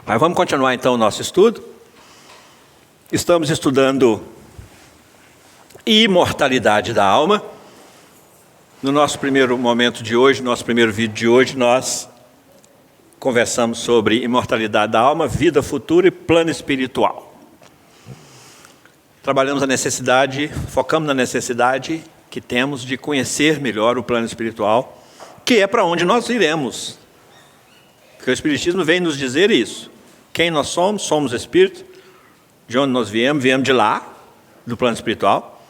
Mas vamos continuar então o nosso estudo. Estamos estudando imortalidade da alma. No nosso primeiro momento de hoje, nosso primeiro vídeo de hoje, nós conversamos sobre imortalidade da alma, vida futura e plano espiritual. Trabalhamos a necessidade, focamos na necessidade que temos de conhecer melhor o plano espiritual, que é para onde nós iremos. Porque o Espiritismo vem nos dizer isso. Quem nós somos? Somos espírito. De onde nós viemos? Viemos de lá, do plano espiritual.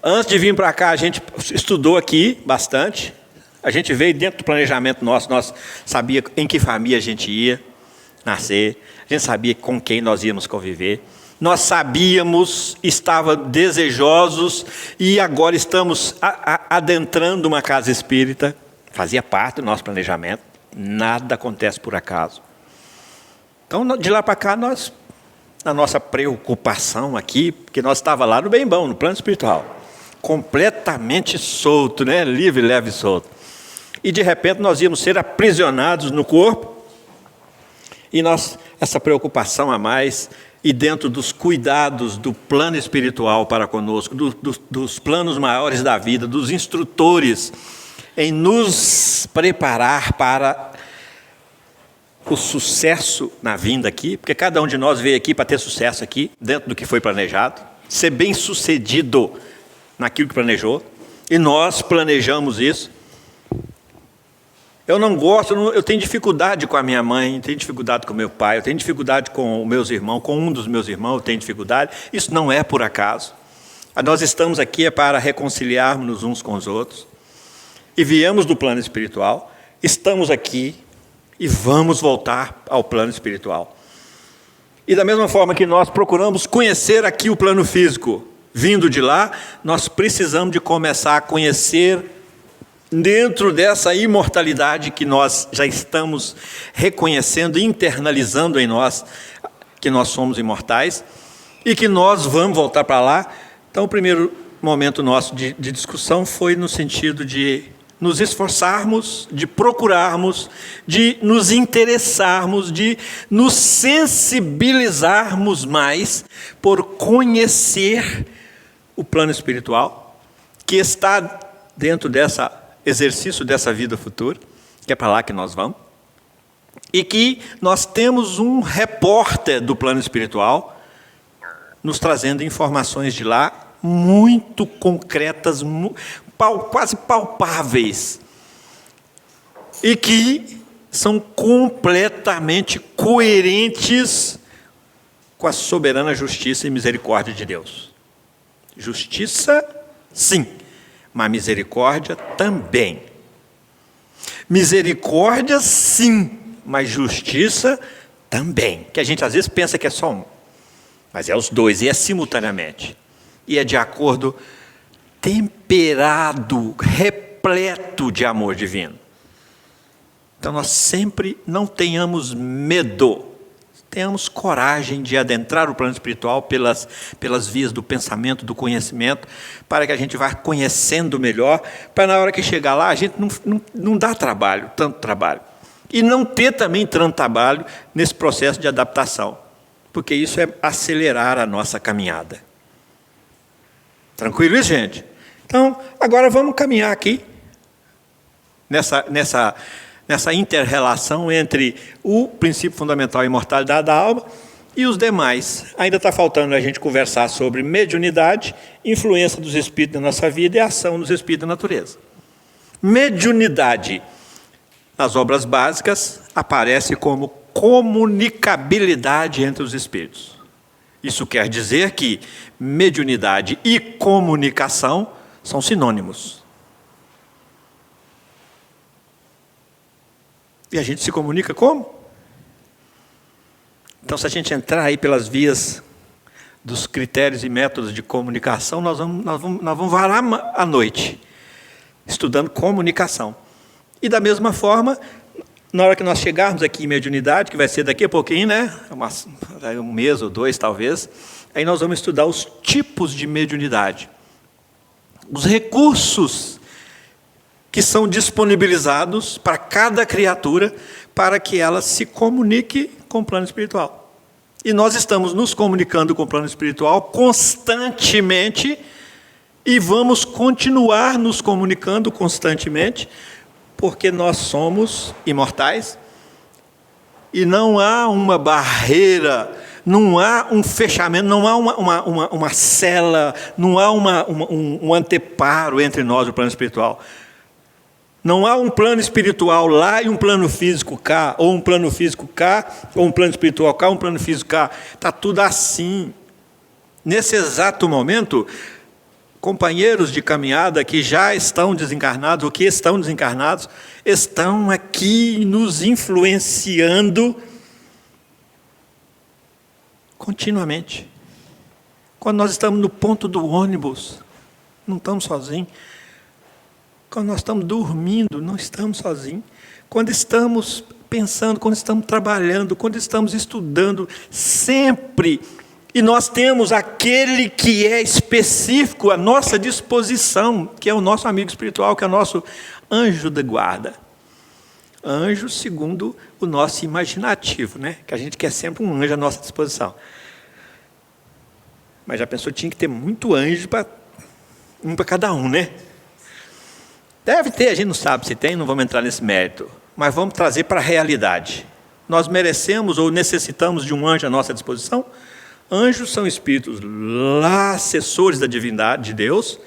Antes de vir para cá, a gente estudou aqui bastante. A gente veio dentro do planejamento nosso, nós sabíamos em que família a gente ia nascer, a gente sabia com quem nós íamos conviver. Nós sabíamos, estávamos desejosos e agora estamos adentrando uma casa espírita. Fazia parte do nosso planejamento. Nada acontece por acaso. Então, de lá para cá, nós, a nossa preocupação aqui, porque nós estávamos lá no bem bom, no plano espiritual, completamente solto, né? Livre, leve e solto. E de repente nós íamos ser aprisionados no corpo, e nós, essa preocupação a mais, e dentro dos cuidados do plano espiritual para conosco, dos planos maiores da vida, dos instrutores, em nos preparar para o sucesso na vinda aqui, porque cada um de nós veio aqui para ter sucesso aqui, dentro do que foi planejado, ser bem sucedido naquilo que planejou, e nós planejamos isso. Eu não gosto, eu tenho dificuldade com a minha mãe, tenho dificuldade com o meu pai, eu tenho dificuldade com os meus irmãos, com um dos meus irmãos eu tenho dificuldade, isso não é por acaso. Nós estamos aqui para reconciliarmos uns com os outros, e viemos do plano espiritual, estamos aqui, e vamos voltar ao plano espiritual. E da mesma forma que nós procuramos conhecer aqui o plano físico, vindo de lá, nós precisamos de começar a conhecer dentro dessa imortalidade que nós já estamos reconhecendo, internalizando em nós, que nós somos imortais, e que nós vamos voltar para lá. Então o primeiro momento nosso de discussão foi no sentido de nos esforçarmos, de procurarmos, de nos interessarmos, de nos sensibilizarmos mais por conhecer o plano espiritual, que está dentro desse exercício dessa vida futura, que é para lá que nós vamos, e que nós temos um repórter do plano espiritual, nos trazendo informações de lá, muito concretas, quase palpáveis, e que são completamente coerentes com a soberana justiça e misericórdia de Deus. Justiça, sim, mas misericórdia também. Misericórdia, sim, mas justiça também. Que a gente às vezes pensa que é só um, mas é os dois, e é simultaneamente. E é de acordo, temperado, repleto de amor divino. Então nós sempre não tenhamos medo, tenhamos coragem de adentrar o plano espiritual pelas vias do pensamento, do conhecimento, para que a gente vá conhecendo melhor, para na hora que chegar lá a gente não dá trabalho, tanto trabalho. E não ter também tanto trabalho nesse processo de adaptação, porque isso é acelerar a nossa caminhada. Tranquilo isso, gente? Então, agora vamos caminhar aqui, nessa inter-relação entre o princípio fundamental e imortalidade da alma e os demais. Ainda está faltando a gente conversar sobre mediunidade, influência dos espíritos na nossa vida e ação dos espíritos da natureza. Mediunidade, nas obras básicas, aparece como comunicabilidade entre os espíritos. Isso quer dizer que mediunidade e comunicação são sinônimos. E a gente se comunica como? Então, se a gente entrar aí pelas vias dos critérios e métodos de comunicação, nós vamos varar a noite, estudando comunicação. E da mesma forma, Na hora que nós chegarmos aqui em mediunidade, que vai ser daqui a pouquinho, né? Um mês ou 2 talvez, aí nós vamos estudar os tipos de mediunidade. Os recursos que são disponibilizados para cada criatura, para que ela se comunique com o plano espiritual. E nós estamos nos comunicando com o plano espiritual constantemente, e vamos continuar nos comunicando constantemente, porque nós somos imortais, e não há uma barreira, não há um fechamento, não há uma cela, não há um anteparo entre nós e o plano espiritual. Não há um plano espiritual lá e um plano físico cá, ou um plano físico cá, ou um plano espiritual cá, um plano físico cá. Está tudo assim. Nesse exato momento, companheiros de caminhada que já estão desencarnados, ou que estão desencarnados, estão aqui nos influenciando continuamente. Quando nós estamos no ponto do ônibus, não estamos sozinhos. Quando nós estamos dormindo, não estamos sozinhos. Quando estamos pensando, quando estamos trabalhando, quando estamos estudando, sempre. E nós temos aquele que é específico à nossa disposição, que é o nosso amigo espiritual, que é o nosso anjo da guarda. Anjo segundo o nosso imaginativo, né? Que a gente quer sempre um anjo à nossa disposição. Mas já pensou, tinha que ter muito anjo um para cada um, né? Deve ter, a gente não sabe se tem, não vamos entrar nesse mérito. Mas vamos trazer para a realidade. Nós merecemos ou necessitamos de um anjo à nossa disposição? Anjos são espíritos lá, assessores da divindade de Deus,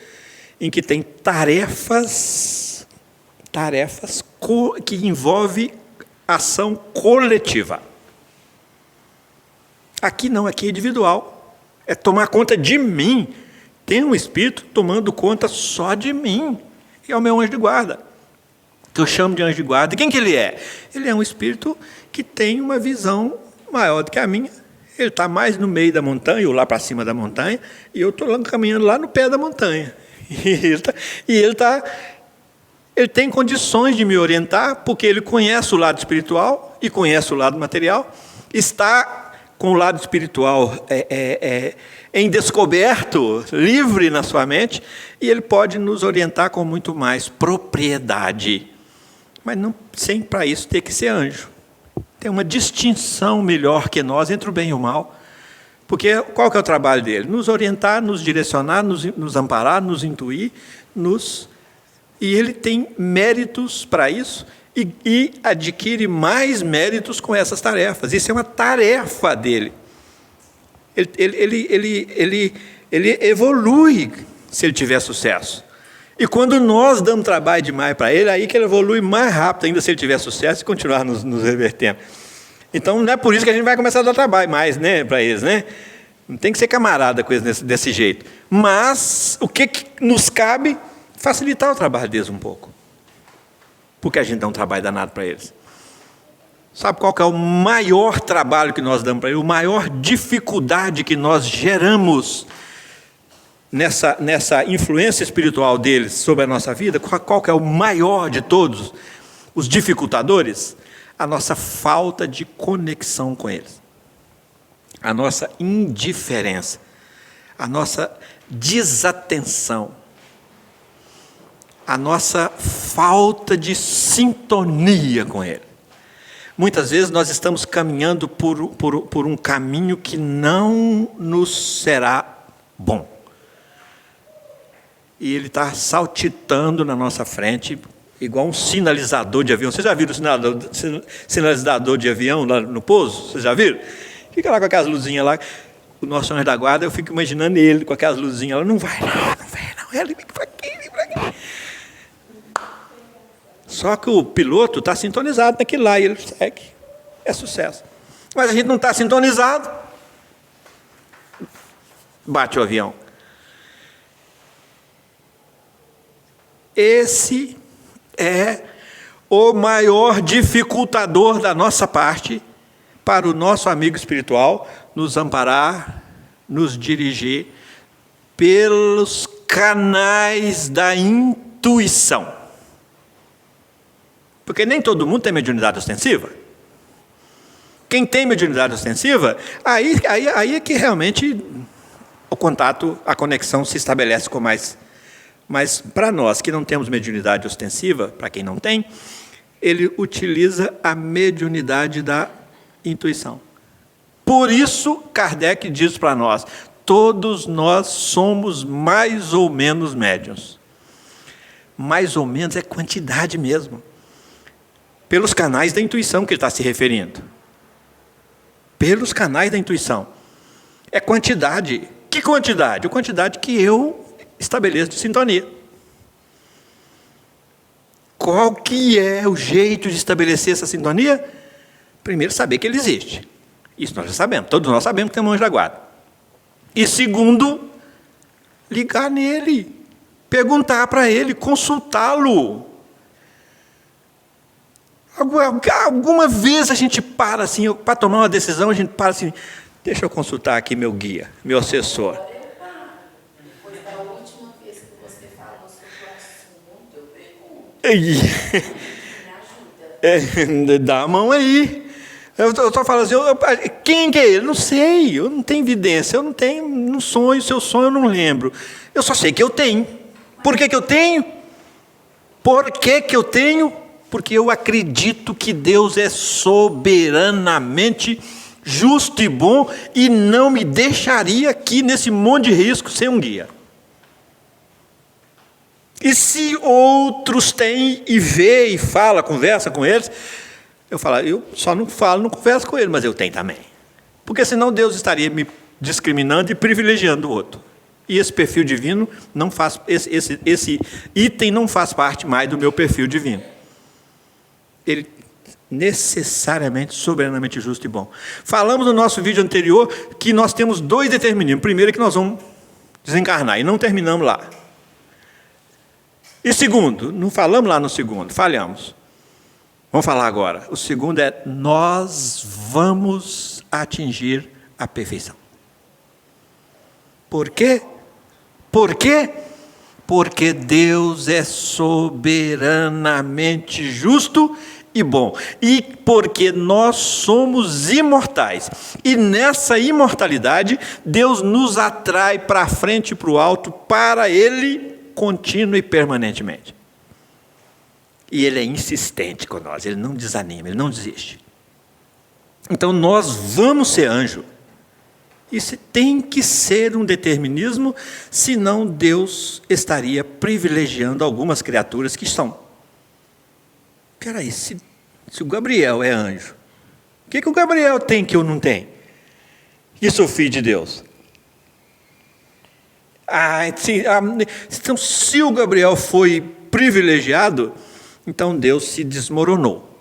em que tem tarefas que envolvem ação coletiva. Aqui não, aqui é individual. É tomar conta de mim. Tem um espírito tomando conta só de mim. Que é o meu anjo de guarda, que eu chamo de anjo de guarda. E quem que ele é? Ele é um espírito que tem uma visão maior do que a minha. Ele está mais no meio da montanha, ou lá para cima da montanha, e eu estou lá caminhando lá no pé da montanha. Ele tem condições de me orientar, porque ele conhece o lado espiritual e conhece o lado material, está com o lado espiritual em descoberto, livre na sua mente, e ele pode nos orientar com muito mais propriedade. Mas não, sem para isso ter que ser anjo. Tem uma distinção melhor que nós entre o bem e o mal. Porque qual que é o trabalho dele? Nos orientar, nos direcionar, nos amparar, nos intuir, e ele tem méritos para isso, e adquire mais méritos com essas tarefas. Isso é uma tarefa dele. Ele evolui se ele tiver sucesso. E quando nós damos trabalho demais para ele, aí que ele evolui mais rápido ainda se ele tiver sucesso e continuar nos revertendo. Então, não é por isso que a gente vai começar a dar trabalho mais, né, para eles, né? Não tem que ser camarada com eles desse jeito. Mas o que nos cabe? Facilitar o trabalho deles um pouco. Porque a gente dá um trabalho danado para eles. Sabe qual que é o maior trabalho que nós damos para eles? A maior dificuldade que nós geramos nessa influência espiritual deles sobre a nossa vida? Qual que é o maior de todos os dificultadores? A nossa falta de conexão com eles. A nossa indiferença. A nossa desatenção. A nossa falta de sintonia com ele. Muitas vezes nós estamos caminhando por um caminho que não nos será bom. E ele está saltitando na nossa frente, igual um sinalizador de avião. Vocês já viram o sinalizador de avião lá no pouso? Vocês já viram? Fica lá com aquelas luzinhas lá. O nosso anjo da guarda, eu fico imaginando ele com aquelas luzinhas lá. Não vai não. Ele vem para aqui, vem para aqui. Só que o piloto está sintonizado naquilo lá e ele segue. É sucesso. Mas a gente não está sintonizado. Bate o avião. Esse é o maior dificultador da nossa parte para o nosso amigo espiritual nos amparar, nos dirigir pelos canais da intuição. Porque nem todo mundo tem mediunidade ostensiva. Quem tem mediunidade ostensiva, aí é que realmente o contato, a conexão se estabelece com mais. Mas para nós que não temos mediunidade ostensiva, para quem não tem, ele utiliza a mediunidade da intuição. Por isso, Kardec diz para nós, todos nós somos mais ou menos médiuns. Mais ou menos é quantidade mesmo. Pelos canais da intuição que ele está se referindo. Pelos canais da intuição. É quantidade. Que quantidade? A quantidade que eu estabeleço de sintonia. Qual que é o jeito de estabelecer essa sintonia? Primeiro, saber que ele existe. Isso nós já sabemos. Todos nós sabemos que tem um anjo da guarda. E segundo, ligar nele. Perguntar para ele, consultá-lo. Alguma vez a gente para assim, para tomar uma decisão, a gente para assim, deixa eu consultar aqui meu guia, meu assessor. Depois da última vez que você falou sobre o assunto, eu pergunto. Me ajuda. Dá a mão aí. Eu estou falando assim, quem que é ele? Não sei, eu não tenho evidência, eu não tenho, não sonho, seu sonho eu não lembro. Eu só sei que eu tenho. Por que eu tenho? Por que eu tenho? Porque eu acredito que Deus é soberanamente justo e bom e não me deixaria aqui nesse monte de risco sem um guia. E se outros têm e vê e fala, conversa com eles, eu falo, eu só não falo, não converso com ele, mas eu tenho também. Porque senão Deus estaria me discriminando e privilegiando o outro. E esse perfil divino não faz, esse item não faz parte mais do meu perfil divino. Ele necessariamente, soberanamente justo e bom. Falamos no nosso vídeo anterior que nós temos dois determinismos. Primeiro é que nós vamos desencarnar e não terminamos lá. E segundo, não falamos lá no segundo, falhamos. Vamos falar agora. O segundo é, nós vamos atingir a perfeição. Por quê? Por quê? Porque Deus é soberanamente justo e bom. E porque nós somos imortais. E nessa imortalidade, Deus nos atrai para frente e para o alto, para Ele, contínuo e permanentemente. E Ele é insistente com nós, Ele não desanima, Ele não desiste. Então nós vamos ser anjo. Isso tem que ser um determinismo, senão Deus estaria privilegiando algumas criaturas que são. Peraí, se o Gabriel é anjo, o que o Gabriel tem que eu não tenho? E sou filho de Deus. Então, se o Gabriel foi privilegiado, então Deus se desmoronou.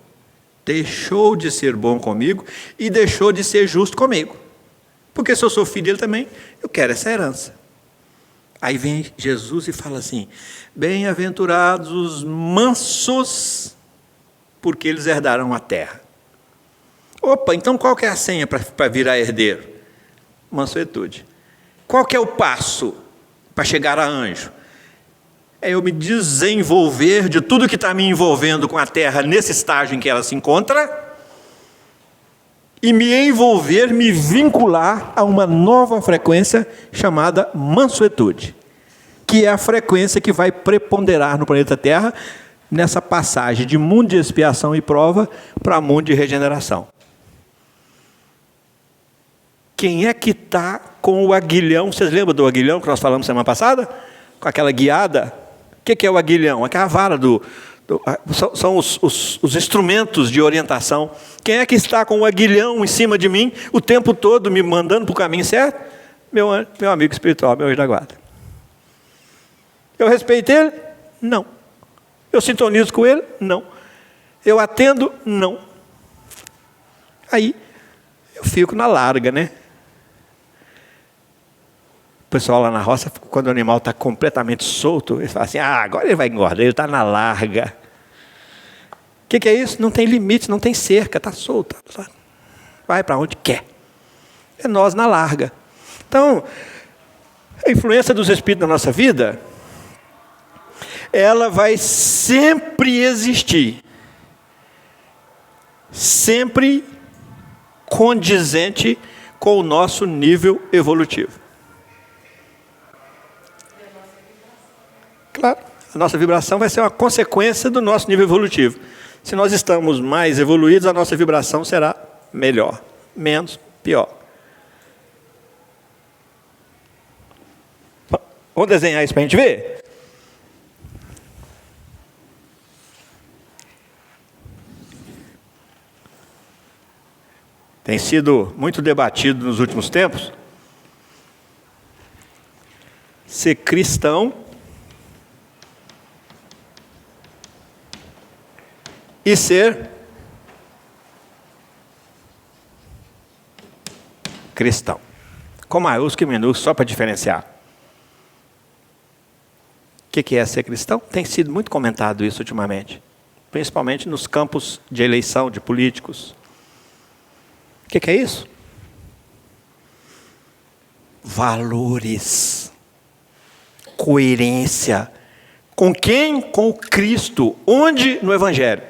Deixou de ser bom comigo e deixou de ser justo comigo. Porque se eu sou filho dele também, eu quero essa herança. Aí vem Jesus e fala assim, bem-aventurados os mansos, porque eles herdarão a terra. Opa, então qual que é a senha para virar herdeiro? Mansuetude. Qual que é o passo para chegar a anjo? É eu me desenvolver de tudo que está me envolvendo com a terra nesse estágio em que ela se encontra, e me envolver, me vincular a uma nova frequência chamada mansuetude, que é a frequência que vai preponderar no planeta Terra nessa passagem de mundo de expiação e prova para mundo de regeneração. Quem é que está com o aguilhão? Vocês lembram do aguilhão que nós falamos semana passada? Com aquela guiada? O que é o aguilhão? Aquela vara são os instrumentos de orientação. Quem é que está com o aguilhão em cima de mim o tempo todo me mandando para o caminho certo? Meu amigo espiritual, meu anjo da guarda. Eu respeito ele? Não. Eu sintonizo com ele? Não. Eu atendo? Não. Aí eu fico na larga, né? O pessoal lá na roça, quando o animal está completamente solto, eles falam assim, agora ele vai engordar, ele está na larga. O que é isso? Não tem limite, não tem cerca, está solto. Vai para onde quer. É nós na larga. Então, a influência dos espíritos na nossa vida, ela vai sempre existir. sempre condizente com o nosso nível evolutivo. Claro, a nossa vibração vai ser uma consequência do nosso nível evolutivo. Se nós estamos mais evoluídos, a nossa vibração será melhor, menos, pior. Vamos desenhar isso para a gente ver? Tem sido muito debatido nos últimos tempos ser cristão e ser cristão. Com maiúsculo e minúsculo, só para diferenciar. O que é ser cristão? Tem sido muito comentado isso ultimamente. Principalmente nos campos de eleição de políticos. O que é isso? Valores. Coerência. Com quem? Com o Cristo. Onde? No Evangelho.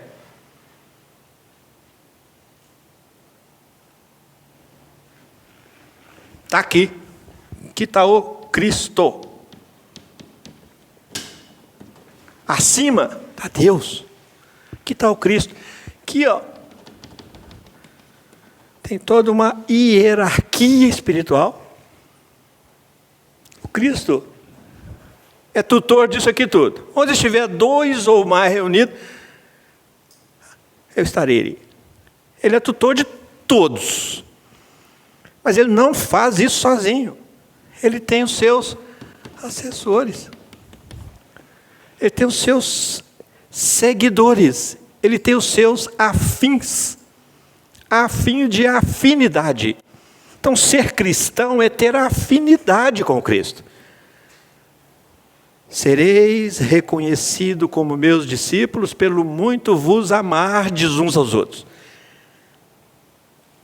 Está aqui. Aqui está o Cristo. Acima está Deus. Aqui está o Cristo. Aqui, ó. Tem toda uma hierarquia espiritual. O Cristo é tutor disso aqui tudo. Onde estiver dois ou mais reunidos, eu estarei. Ele é tutor de todos. Mas ele não faz isso sozinho. Ele tem os seus assessores. Ele tem os seus seguidores. Ele tem os seus afins. Afim de afinidade. Então, ser cristão é ter afinidade com Cristo. Sereis reconhecidos como meus discípulos pelo muito vos amardes uns aos outros.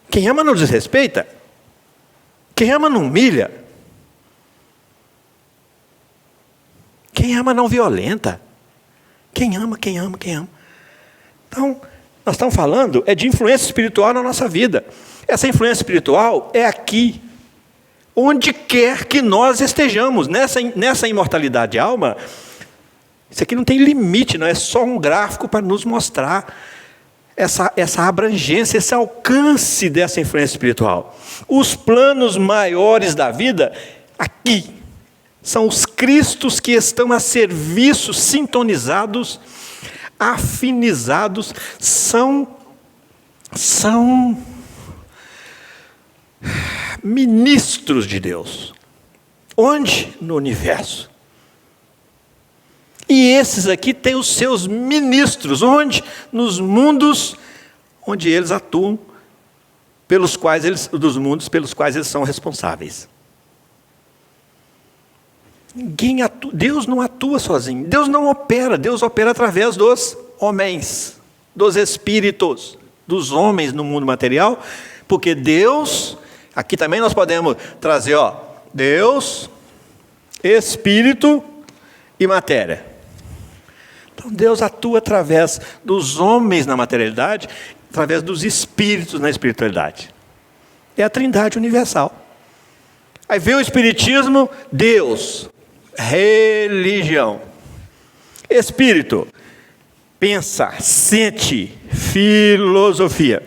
Quem ama não desrespeita. Quem ama não humilha. Quem ama não violenta. Quem ama. Então, nós estamos falando de influência espiritual na nossa vida. Essa influência espiritual é aqui, onde quer que nós estejamos. Nessa imortalidade de alma, isso aqui não tem limite, não é só um gráfico para nos mostrar essa abrangência, esse alcance dessa influência espiritual. Os planos maiores da vida, aqui, são os cristos que estão a serviço, sintonizados, afinizados, são ministros de Deus. Onde? No universo. E esses aqui têm os seus ministros. Onde? Nos mundos onde eles atuam, dos mundos pelos quais eles são responsáveis. Deus não atua sozinho. Deus não opera. Deus opera através dos homens, dos espíritos, dos homens no mundo material, porque Deus, aqui também nós podemos trazer, Deus, espírito e matéria. Então Deus atua através dos homens na materialidade, através dos espíritos na espiritualidade. É a trindade universal. Aí vem o espiritismo, Deus, religião, espírito, pensa, sente, filosofia,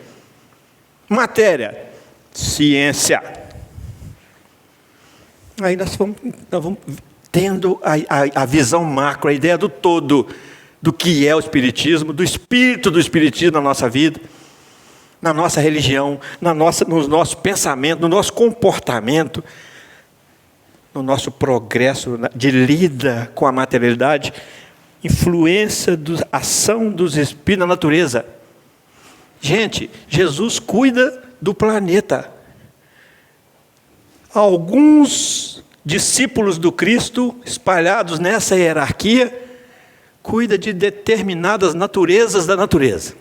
matéria, ciência. Aí nós vamos tendo a visão macro, a ideia do todo, do que é o espiritismo, do espírito do espiritismo na nossa vida, na nossa religião, no nosso pensamento, no nosso comportamento, no nosso progresso de lida com a materialidade, influência da ação dos espíritos na natureza. Gente, Jesus cuida do planeta. Alguns discípulos do Cristo, espalhados nessa hierarquia, cuida de determinadas naturezas da natureza.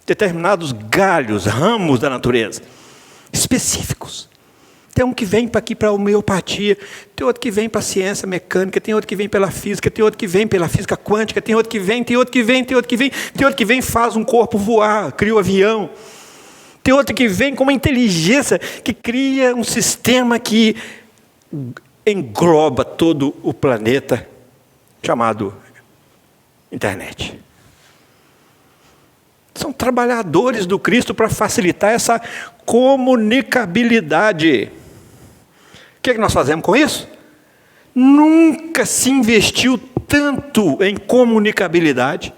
Determinados galhos, ramos da natureza, específicos. Tem um que vem para aqui para a homeopatia, tem outro que vem para a ciência mecânica, tem outro que vem pela física, tem outro que vem pela física quântica, tem outro que vem, tem outro que vem, tem outro que vem, tem outro que vem e faz um corpo voar, cria um avião. Tem outro que vem com uma inteligência que cria um sistema que engloba todo o planeta, chamado internet. São trabalhadores do Cristo para facilitar essa comunicabilidade. O que nós fazemos com isso? Nunca se investiu tanto em comunicabilidade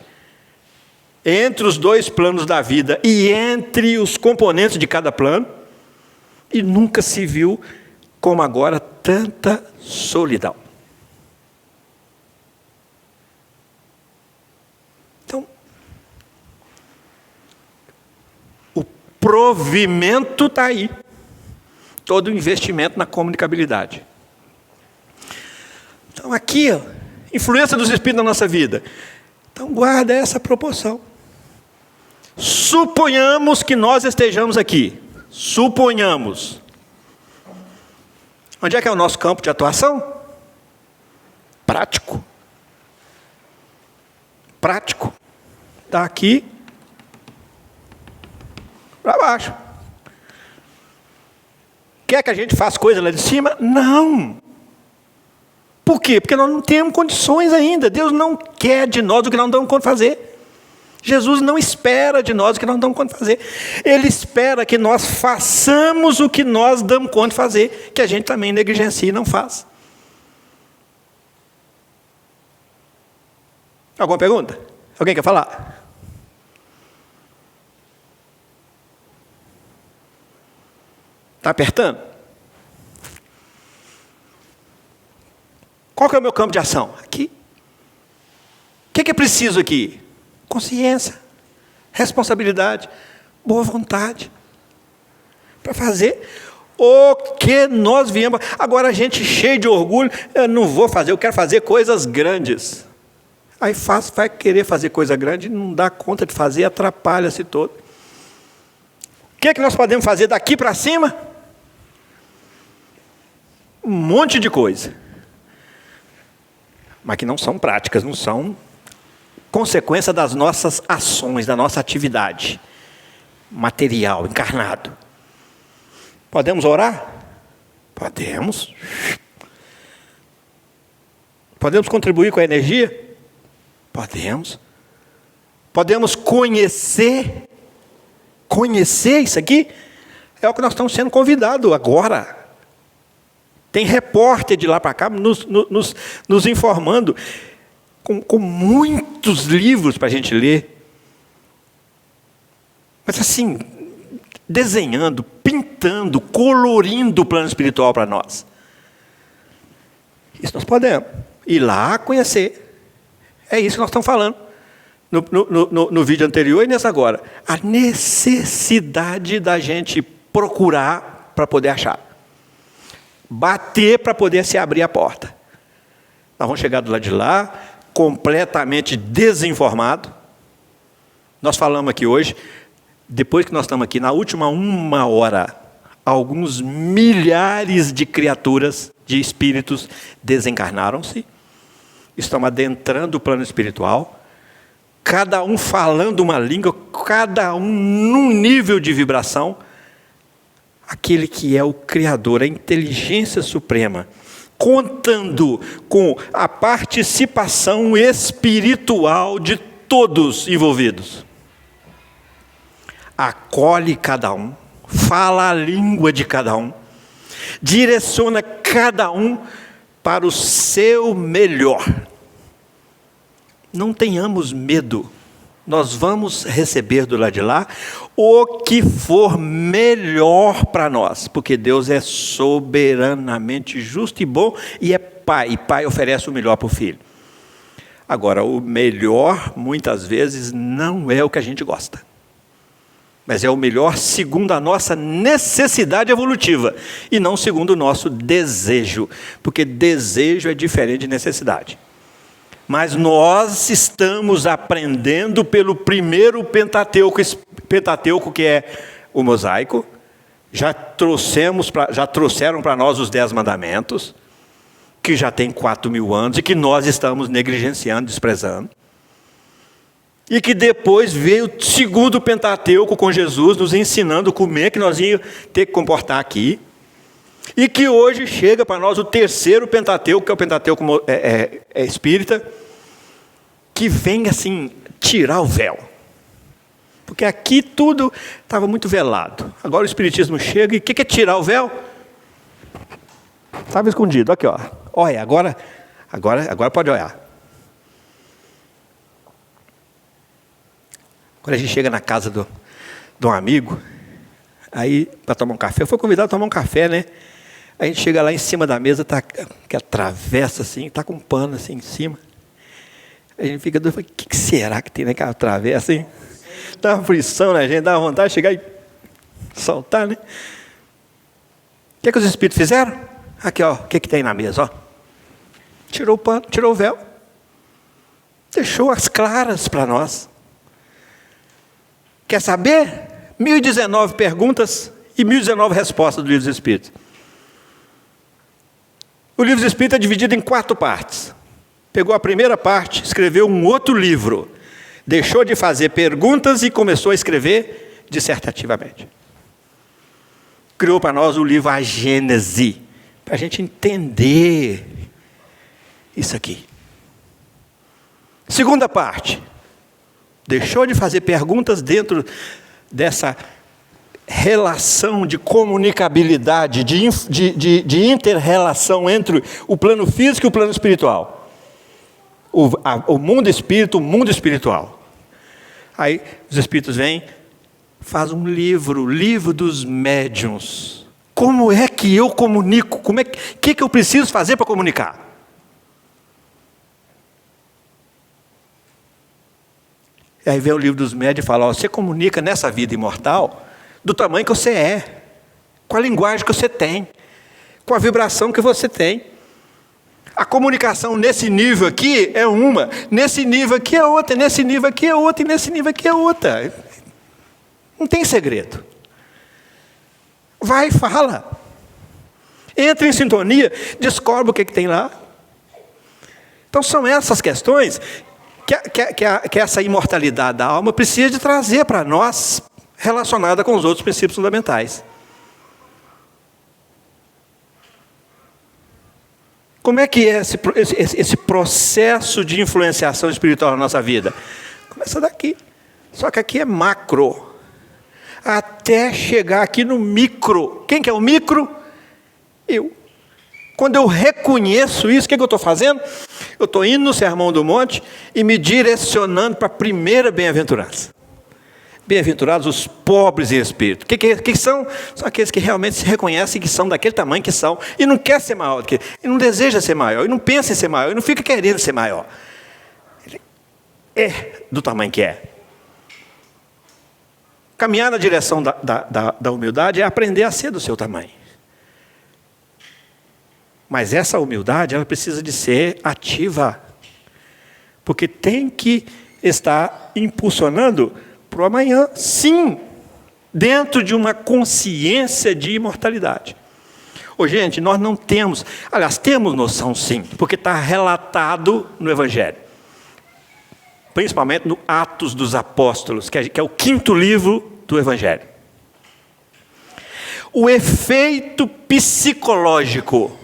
entre os dois planos da vida e entre os componentes de cada plano, e nunca se viu como agora tanta solidão. Então, o provimento está aí. Todo o investimento na comunicabilidade. Então, aqui, ó, influência dos Espíritos na nossa vida. Então, guarda essa proporção. Suponhamos que nós estejamos aqui. Suponhamos. Onde é que é o nosso campo de atuação? Prático. Prático. Está aqui para baixo. Quer que a gente faça coisa lá de cima? Não. Por quê? Porque nós não temos condições ainda. Deus não quer de nós o que nós não damos conta de fazer. Jesus não espera de nós o que nós não damos conta de fazer. Ele espera que nós façamos o que nós damos conta de fazer, que a gente também negligencia e não faz. Alguma pergunta? Alguém quer falar? Está apertando? Qual que é o meu campo de ação? Aqui. O que é preciso aqui? Consciência, responsabilidade, boa vontade. Para fazer o que nós viemos. Agora a gente cheio de orgulho, eu não vou fazer, eu quero fazer coisas grandes. Aí vai querer fazer coisa grande, não dá conta de fazer, atrapalha-se todo. O que nós podemos fazer daqui para cima? Um monte de coisa. Mas que não são práticas, não são consequência das nossas ações, da nossa atividade material, encarnado. Podemos orar? Podemos. Podemos contribuir com a energia? Podemos. Podemos conhecer isso aqui? É o que nós estamos sendo convidados agora. Tem repórter de lá para cá nos informando, com muitos livros para a gente ler. Mas assim, desenhando, pintando, colorindo o plano espiritual para nós. Isso nós podemos ir lá conhecer. É isso que nós estamos falando no vídeo anterior e nesse agora. A necessidade da gente procurar para poder achar. Bater para poder se abrir a porta. Nós vamos chegar do lado de lá, completamente desinformado. Nós falamos aqui hoje, depois que nós estamos aqui, na última 1 hora, alguns milhares de criaturas, de espíritos, desencarnaram-se, estão adentrando o plano espiritual, cada um falando uma língua, cada um num nível de vibração. Aquele que é o Criador, a inteligência suprema, contando com a participação espiritual de todos envolvidos. Acolhe cada um, fala a língua de cada um, direciona cada um para o seu melhor. Não tenhamos medo. Nós vamos receber do lado de lá o que for melhor para nós, porque Deus é soberanamente justo e bom e é pai, e pai oferece o melhor para o filho. Agora, o melhor, muitas vezes, não é o que a gente gosta, mas é o melhor segundo a nossa necessidade evolutiva, e não segundo o nosso desejo, porque desejo é diferente de necessidade. Mas nós estamos aprendendo pelo primeiro Pentateuco, que é o mosaico, já trouxeram para nós os 10 mandamentos, que já tem 4.000 anos e que nós estamos negligenciando, desprezando. E que depois veio o segundo Pentateuco com Jesus, nos ensinando como é que nós íamos ter que comportar aqui. E que hoje chega para nós o terceiro Pentateuco, que é o Pentateuco espírita, que vem assim, tirar o véu. Porque aqui tudo estava muito velado. Agora o Espiritismo chega e o que é tirar o véu? Estava escondido, aqui ó. Olha, agora pode olhar. Quando a gente chega na casa de um amigo, aí para tomar um café, eu fui convidado a tomar um café, né? A gente chega lá em cima da mesa, tá aquela travessa assim, tá com um pano assim em cima. A gente fica doido, o que será que tem naquela travessa, hein? Dá uma frição na gente, dá uma vontade de chegar e soltar, né? O que os espíritos fizeram? Aqui, ó, o que tem na mesa, ó? Tirou o pano, tirou o véu. Deixou as claras para nós. Quer saber? 1019 perguntas e 1019 respostas do Livro dos Espíritos. O Livro dos Espíritos é dividido em 4 partes. Pegou a primeira parte, escreveu um outro livro. Deixou de fazer perguntas e começou a escrever dissertativamente. Criou para nós o livro A Gênese, para a gente entender isso aqui. Segunda parte. Deixou de fazer perguntas dentro dessa relação de comunicabilidade, de inter-relação entre o plano físico e o plano espiritual. O mundo espírito, o mundo espiritual. Aí os espíritos vêm, faz um livro dos médiuns. Como é que eu comunico? O que eu preciso fazer para comunicar? E aí vem o livro dos médiuns e fala, ó, você comunica nessa vida imortal do tamanho que você é, com a linguagem que você tem, com a vibração que você tem. A comunicação nesse nível aqui é uma, nesse nível aqui é outra, nesse nível aqui é outra, e nesse nível aqui é outra. Não tem segredo. Vai, fala. Entra em sintonia, descobre o que tem lá. Então são essas questões que essa imortalidade da alma precisa de trazer para nós, relacionada com os outros princípios fundamentais. Como é que é esse processo de influenciação espiritual na nossa vida? Começa daqui. Só que aqui é macro. Até chegar aqui no micro. Quem que é o micro? Eu. Quando eu reconheço isso, o que eu estou fazendo? Eu estou indo no Sermão do Monte e me direcionando para a primeira bem-aventurança. Bem-aventurados os pobres em espírito. Que são? São aqueles que realmente se reconhecem que são daquele tamanho que são, e não quer ser maior, e não deseja ser maior, e não pensa em ser maior, e não fica querendo ser maior. Ele é do tamanho que é. Caminhar na direção da humildade é aprender a ser do seu tamanho. Mas essa humildade, ela precisa de ser ativa. Porque tem que estar impulsionando para o amanhã, sim, dentro de uma consciência de imortalidade. Ô, gente, nós não temos, aliás, temos noção sim, porque está relatado no Evangelho. Principalmente no Atos dos Apóstolos, que é o 5º livro do Evangelho. O efeito psicológico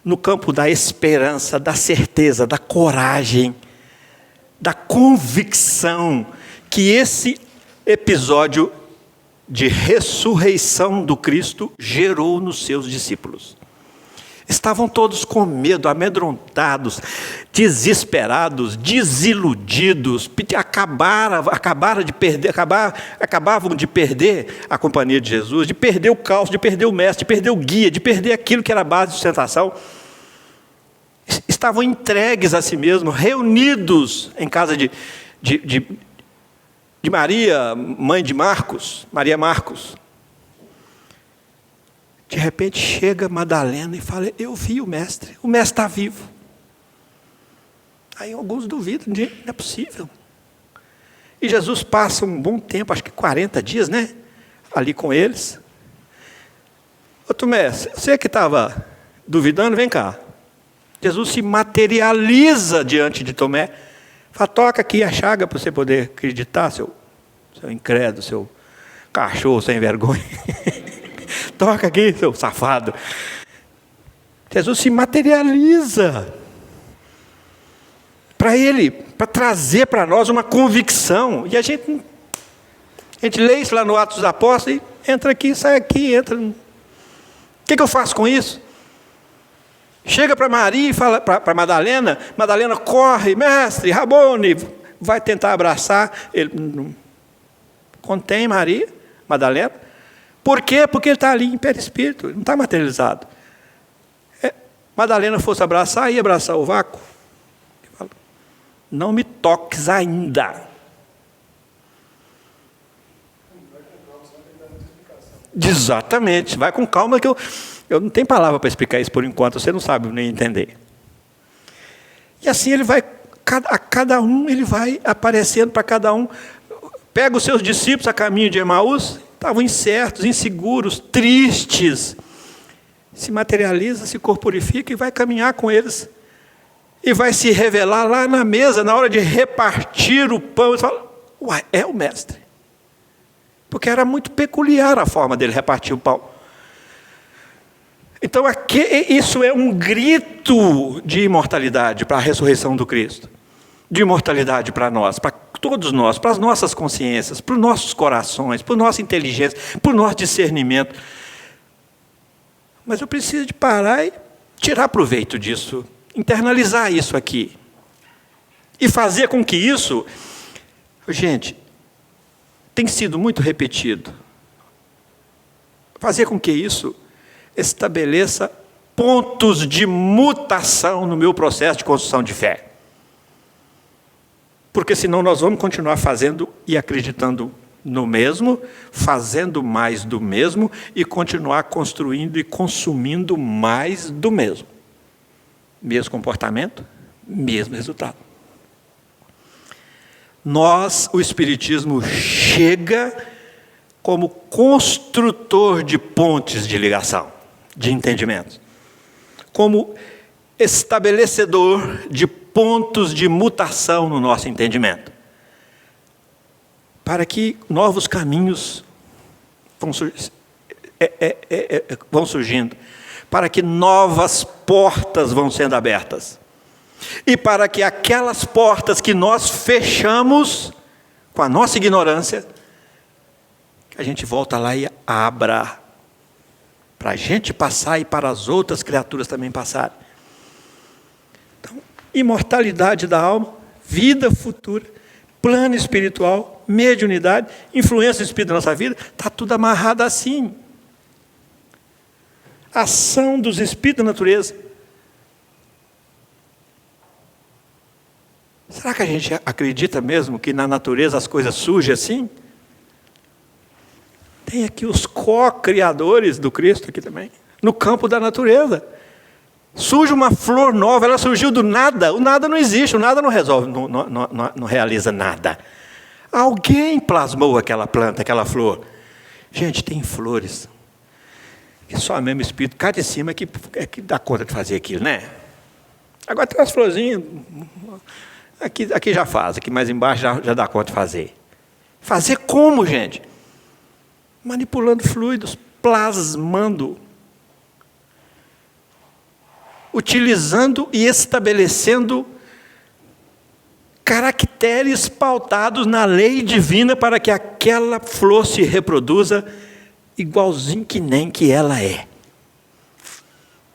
no campo da esperança, da certeza, da coragem, da convicção que esse episódio de ressurreição do Cristo gerou nos seus discípulos. Estavam todos com medo, amedrontados, desesperados, desiludidos, acabavam de perder a companhia de Jesus, de perder o calço, de perder o mestre, de perder o guia, de perder aquilo que era a base de sustentação. Estavam entregues a si mesmos, reunidos em casa de Maria, mãe de Marcos, Maria Marcos. De repente chega Madalena e fala, eu vi o mestre está vivo. Aí alguns duvidam, não é possível. E Jesus passa um bom tempo, acho que 40 dias, né? ali com eles. Ô Tomé, você que estava duvidando, vem cá. Jesus se materializa diante de Tomé. Fala, toca aqui a chaga para você poder acreditar, seu incrédulo, seu cachorro sem vergonha. Toca aqui, seu safado. Jesus se materializa para ele, para trazer para nós uma convicção. E a gente lê isso lá no Atos dos Apóstolos e entra aqui, sai aqui, entra. O que eu faço com isso? Chega para Maria e fala para Madalena, Madalena corre, mestre, Rabone, vai tentar abraçar. Ele não contém Maria, Madalena. Por quê? Porque ele está ali em perispírito, ele não está materializado. Madalena fosse abraçar, ia abraçar o vácuo. Fala, não me toques ainda. Exatamente, vai com calma que eu não tenho palavra para explicar isso por enquanto, você não sabe nem entender. E assim ele vai, a cada um, ele vai aparecendo para cada um. Pega os seus discípulos a caminho de Emaús, estavam incertos, inseguros, tristes. Se materializa, se corporifica e vai caminhar com eles. E vai se revelar lá na mesa, na hora de repartir o pão. E fala, uai, é o mestre. Porque era muito peculiar a forma dele repartir o pão. Então, isso é um grito de imortalidade para a ressurreição do Cristo. De imortalidade para nós, para todos nós, para as nossas consciências, para os nossos corações, para a nossa inteligência, para o nosso discernimento. Mas eu preciso de parar e tirar proveito disso, internalizar isso aqui. E fazer com que isso, gente, tem sido muito repetido. Fazer com que isso estabeleça pontos de mutação no meu processo de construção de fé. Porque senão nós vamos continuar fazendo e acreditando no mesmo, fazendo mais do mesmo e continuar construindo e consumindo mais do mesmo. Mesmo comportamento, mesmo resultado. O Espiritismo chega como construtor de pontes de ligação, de entendimento. Como estabelecedor de pontos de mutação no nosso entendimento. Para que novos caminhos vão surgindo. Para que novas portas vão sendo abertas. E para que aquelas portas que nós fechamos com a nossa ignorância, a gente volta lá e abra. Para a gente passar e para as outras criaturas também passarem. Então, imortalidade da alma, vida futura, plano espiritual, mediunidade, influência do Espírito na nossa vida, está tudo amarrado assim. Ação dos Espíritos da natureza. Será que a gente acredita mesmo que na natureza as coisas surgem assim? Tem aqui os co-criadores do Cristo aqui também, no campo da natureza. Surge uma flor nova, ela surgiu do nada. O nada não existe, o nada não resolve, não realiza nada. Alguém plasmou aquela planta, aquela flor. Gente, tem flores que só o mesmo Espírito, cá de cima, que dá conta de fazer aquilo, né? Agora tem umas florzinhas, aqui já faz, aqui mais embaixo já dá conta de fazer. Fazer como, gente? Manipulando fluidos, plasmando, utilizando e estabelecendo caracteres pautados na lei divina para que aquela flor se reproduza igualzinho que nem que ela é.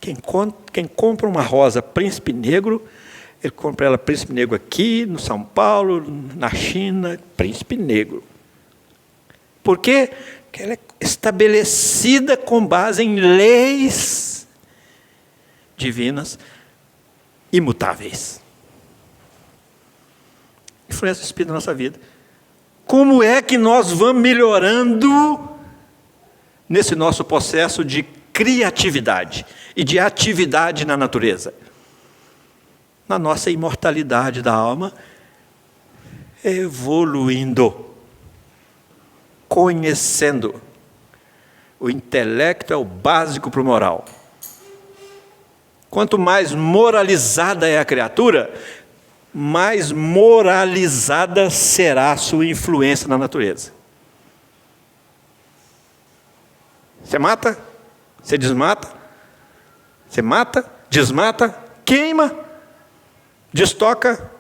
Quem compra uma rosa príncipe negro, ele compra ela príncipe negro aqui, no São Paulo, na China, príncipe negro. Por quê? Porque ela é estabelecida com base em leis divinas imutáveis. Influência do Espírito na nossa vida. Como é que nós vamos melhorando nesse nosso processo de criatividade e de atividade na natureza? Na nossa imortalidade da alma, evoluindo, conhecendo, O intelecto é o básico para o moral. Quanto mais moralizada é a criatura, mais moralizada será a sua influência na natureza. Você mata, você desmata, você mata, desmata, queima, destoca,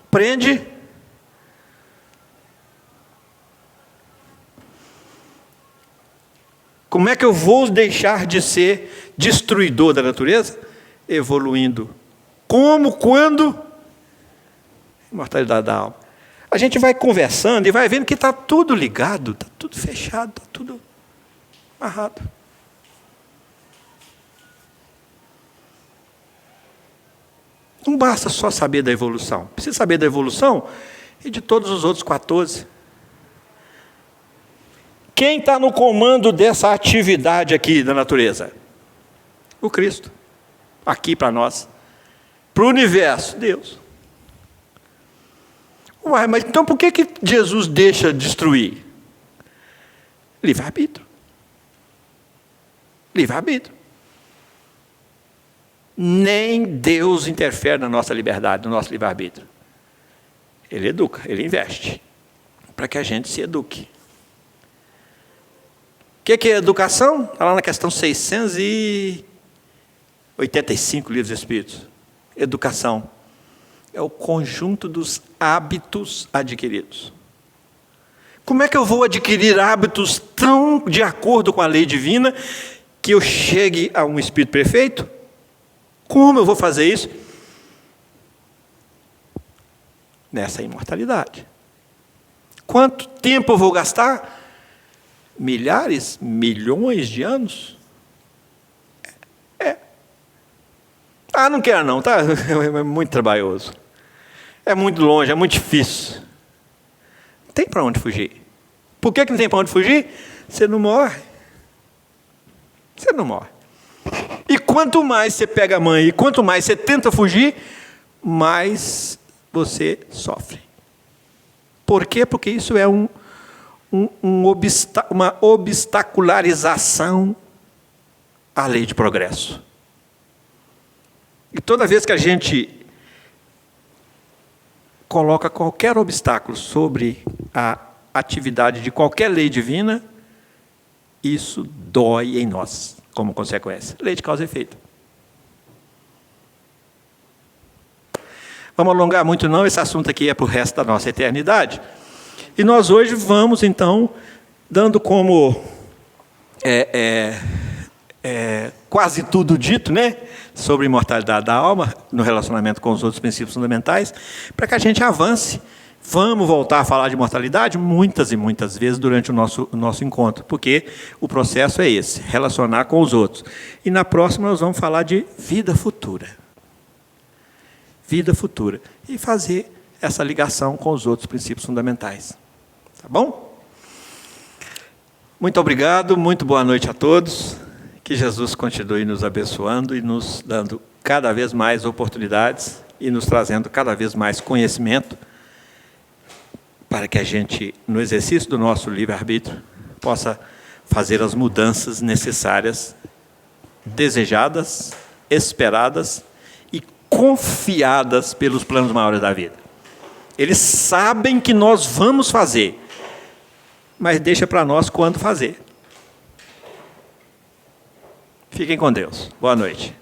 prende. Como é que eu vou deixar de ser destruidor da natureza? Evoluindo. Como, quando? Imortalidade da alma. A gente vai conversando e vai vendo que está tudo ligado, está tudo fechado, está tudo amarrado. Não basta só saber da evolução. Precisa saber da evolução e de todos os outros 14. Quem está no comando dessa atividade aqui da natureza? O Cristo. Aqui para nós. Para o universo, Deus. Uai, mas então por que Jesus deixa destruir? Livre-arbítrio. Livre-arbítrio. Nem Deus interfere na nossa liberdade, no nosso livre-arbítrio. Ele educa, ele investe, para que a gente se eduque. O que é educação? Está lá na questão 685, Livro dos Espíritos. Educação é o conjunto dos hábitos adquiridos. Como é que eu vou adquirir hábitos tão de acordo com a lei divina que eu chegue a um espírito perfeito? Como eu vou fazer isso? Nessa imortalidade. Quanto tempo eu vou gastar? Milhares, milhões de anos? Ah, não quero não, tá? É muito trabalhoso. É muito longe, é muito difícil. Não tem para onde fugir. Por que não tem para onde fugir? Você não morre. Você não morre. E quanto mais você pega a mãe, e quanto mais você tenta fugir, mais você sofre. Por quê? Porque isso é uma obstacularização à lei de progresso. E toda vez que a gente coloca qualquer obstáculo sobre a atividade de qualquer lei divina, isso dói em nós, como consequência. Lei de causa e efeito. Vamos alongar muito não, esse assunto aqui é para o resto da nossa eternidade. E nós hoje vamos, então, dando como quase tudo dito, né, sobre a imortalidade da alma, no relacionamento com os outros princípios fundamentais, para que a gente avance. Vamos voltar a falar de imortalidade muitas e muitas vezes durante o nosso encontro, porque o processo é esse, relacionar com os outros. E na próxima nós vamos falar de vida futura. Vida futura. E fazer essa ligação com os outros princípios fundamentais. Tá bom? Muito obrigado, muito boa noite a todos. Que Jesus continue nos abençoando e nos dando cada vez mais oportunidades e nos trazendo cada vez mais conhecimento para que a gente, no exercício do nosso livre-arbítrio, possa fazer as mudanças necessárias, desejadas, esperadas e confiadas pelos planos maiores da vida. Eles sabem que nós vamos fazer, mas deixa para nós quando fazer. Fiquem com Deus. Boa noite.